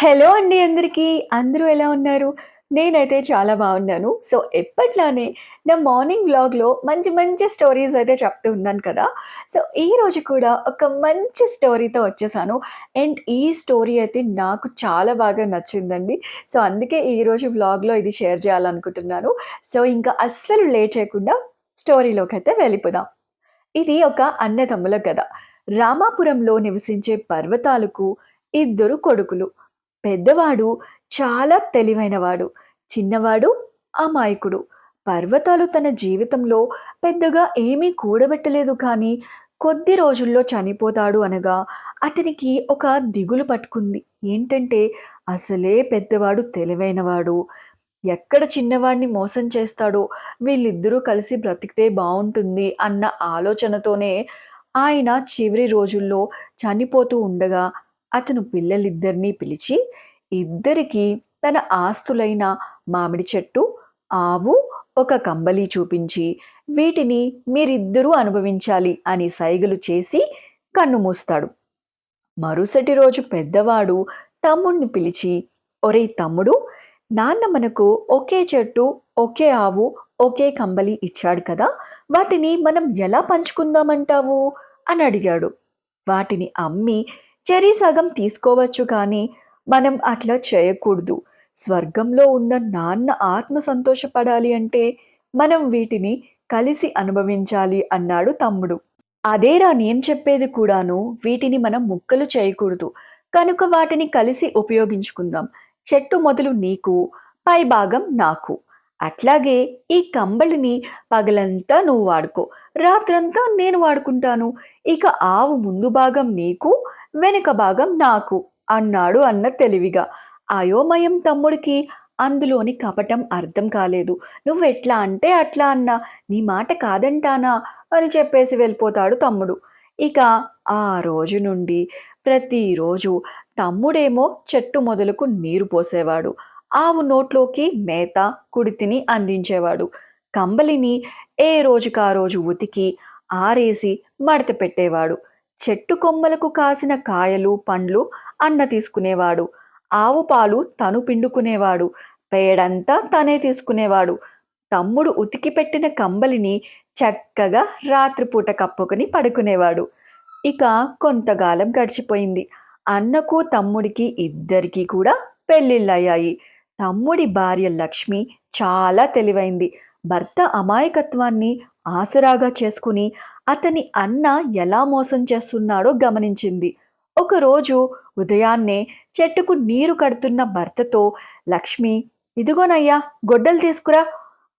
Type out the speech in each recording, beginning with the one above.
Hello అండి అందరికీ. అందరూ ఎలా ఉన్నారు? నేనైతే చాలా బాగున్నాను. సో, ఎప్పట్లానే నా మార్నింగ్ వ్లాగ్‌లో మంచి మంచి స్టోరీస్ అయితే చెప్తూ ఉన్నాను కదా! సో, ఈరోజు కూడా ఒక మంచి స్టోరీతో వచ్చేసాను. అండ్ ఈ స్టోరీ అయితే నాకు చాలా బాగా నచ్చిందండి. సో, అందుకే ఈరోజు వ్లాగ్‌లో ఇది షేర్ చేయాలనుకుంటున్నాను. సో, ఇంకా అస్సలు లేట్ చేయకుండా స్టోరీలోకైతే వెళ్ళిపోదాం. ఇది ఒక అన్నదమ్ముల కథ. రామాపురంలో నివసించే పర్వతాలకు ఇద్దరు కొడుకులు. పెద్దవాడు చాలా తెలివైనవాడు. చిన్నవాడు అమాయకుడు. పర్వతాలు తన జీవితంలో పెద్దగా ఏమీ కూడబెట్టలేదు కానీ కొద్ది రోజుల్లో చనిపోతాడు అనగా అతనికి ఒక దిగులు పట్టుకుంది. ఏంటంటే అసలే పెద్దవాడు తెలివైనవాడు. ఎక్కడ చిన్నవాడిని మోసం చేస్తాడో, వీళ్ళిద్దరూ కలిసి బ్రతికితే బావుంటుంది అన్న ఆలోచనతోనే ఆయన చివరి రోజుల్లో చనిపోతూ ఉండగా అతను పిల్లలిద్దరినీ పిలిచి, ఇద్దరికీ తన ఆస్తులైన మామిడి చెట్టు, ఆవు, ఒక కంబళి చూపించి, వీటిని మీరిద్దరూ అనుభవించాలి అని సైగలు చేసి కన్నుమూస్తాడు. మరుసటి రోజు పెద్దవాడు తమ్ముణ్ణి పిలిచి, ఒరేయ్ తమ్ముడు, నాన్న మనకు ఒకే చెట్టు, ఒకే ఆవు, ఒకే కంబళి ఇచ్చాడు కదా! వాటిని మనం ఎలా పంచుకుందామంటావు? అని అడిగాడు. వాటిని అమ్మి చెరి సగం తీసుకోవచ్చు కానీ, మనం అట్లా చేయకూడదు. స్వర్గంలో ఉన్న నాన్న ఆత్మ సంతోషపడాలి అంటే, మనం వీటిని కలిసి అనుభవించాలి అన్నాడు తమ్ముడు. అదేరా నేను చెప్పేది కూడాను. వీటిని మనం ముక్కలు చేయకూడదు. కనుక వాటిని కలిసి ఉపయోగించుకుందాం. చెట్టు మొదలు నీకు, పైభాగం నాకు. అట్లాగే ఈ కంబళిని పగలంతా నువ్వు వాడుకో. రాత్రంతా నేను వాడుకుంటాను. ఇక ఆవు ముందు భాగం నీకు, వెనుక భాగం నాకు అన్నాడు అన్న తెలివిగా. అయోమయం తమ్ముడికి అందులోని కపటం అర్థం కాలేదు. నువ్వెట్లా అంటే అట్లా అన్నా. నీ మాట కాదంటానా అని చెప్పేసి వెళ్ళిపోతాడు తమ్ముడు. ఇక ఆ రోజు నుండి ప్రతిరోజు తమ్ముడేమో చెట్టు మొదలకు నీరు పోసేవాడు. ఆవు నోట్లోకి మేత, కుడితిని అందించేవాడు. కంబలిని ఏ రోజుకా రోజు ఉతికి, ఆరేసి మడత పెట్టేవాడు. చెట్టు కొమ్మలకు కాసిన కాయలు, పండ్లు అన్న తీసుకునేవాడు. ఆవు పాలు తను పిండుకునేవాడు. పేడంతా తనే తీసుకునేవాడు. తమ్ముడు ఉతికి పెట్టిన కంబలిని చక్కగా రాత్రిపూట కప్పుకొని పడుకునేవాడు. ఇక కొంతకాలం గడిచిపోయింది. అన్నకు, తమ్ముడికి ఇద్దరికీ కూడా పెళ్ళిళ్ళయ్యాయి. తమ్ముడి భార్య లక్ష్మి చాలా తెలివైంది. భర్త అమాయకత్వాన్ని ఆసరాగా చేసుకుని అతని అన్న ఎలా మోసం చేస్తున్నాడో గమనించింది. ఒకరోజు ఉదయాన్నే చెట్టుకు నీరు కడుతున్న భర్తతో లక్ష్మి, ఇదిగోనయ్యా గొడ్డలు తీసుకురా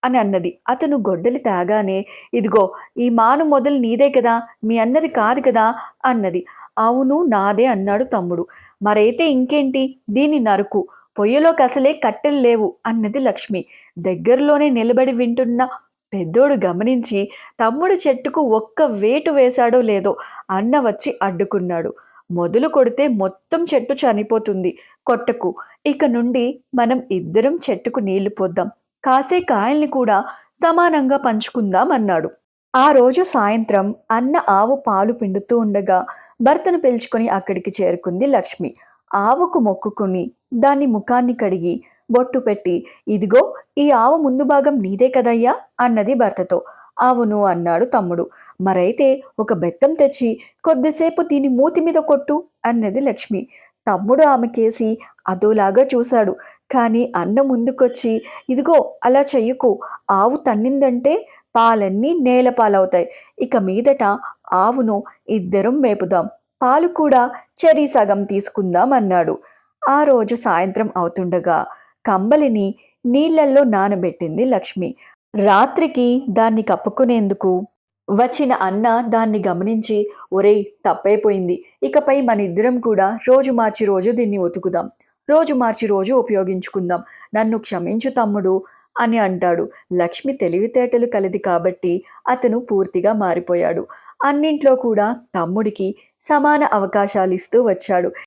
అని అన్నది. అతను గొడ్డలి తేగానే, ఇదిగో ఈ మాను మొదలు నీదే కదా, మీ అన్నది కాదు కదా అన్నది. అవును నాదే అన్నాడు తమ్ముడు. మరైతే ఇంకేంటి, దీన్ని నరుకు, పొయ్యిలోకి అసలే కట్టెలు లేవు అన్నది లక్ష్మి. దగ్గరలోనే నిలబడి వింటున్న పెద్దోడు గమనించి తమ్ముడు చెట్టుకు ఒక్క వేటు వేశాడో లేదో అన్న వచ్చి అడ్డుకున్నాడు. మొదలు కొడితే మొత్తం చెట్టు చనిపోతుంది. కొట్టకు. ఇక నుండి మనం ఇద్దరం చెట్టుకు నీళ్లు పోద్దాం. కాసే కాయల్ని కూడా సమానంగా పంచుకుందాం అన్నాడు. ఆ రోజు సాయంత్రం అన్న ఆవు పాలు పిండుతూ ఉండగా భర్తను పిలుచుకొని అక్కడికి చేరుకుంది లక్ష్మి. ఆవుకు మొక్కుకుని దాని ముఖాన్ని కడిగి బొట్టు పెట్టి, ఇదిగో ఈ ఆవు ముందు భాగం నీదే కదయ్యా అన్నది భర్తతో. అవును అన్నాడు తమ్ముడు. మరైతే ఒక బెత్తం తెచ్చి కొద్దిసేపు దీని మూతి మీద కొట్టు అన్నది లక్ష్మి. తమ్ముడు ఆమెకేసి అదోలాగా చూశాడు. కానీ అన్న ముందుకొచ్చి, ఇదిగో అలా చెయ్యకు, ఆవు తన్నిందంటే పాలన్నీ నేల పాలవుతాయి. ఇక మీదట ఆవును ఇద్దరం మేపుదాం. పాలు కూడా చెరి సగం తీసుకుందాం అన్నాడు. ఆ రోజు సాయంత్రం అవుతుండగా కంబలిని నీళ్లల్లో నానబెట్టింది లక్ష్మి. రాత్రికి దాన్ని కప్పుకునేందుకు వచ్చిన అన్న దాన్ని గమనించి, ఒరేయ్ తప్పైపోయింది. ఇకపై మనిద్దరం కూడా రోజు మార్చి రోజు దీన్ని ఉతుకుదాం. రోజు మార్చి రోజు ఉపయోగించుకుందాం. నన్ను క్షమించు తమ్ముడు అని అంటాడు. లక్ష్మి తెలివితేటలు కలది కాబట్టి అతను పూర్తిగా మారిపోయాడు. అన్నింట్లో కూడా తమ్ముడికి సమాన అవకాశాలిస్తూ వచ్చాడు.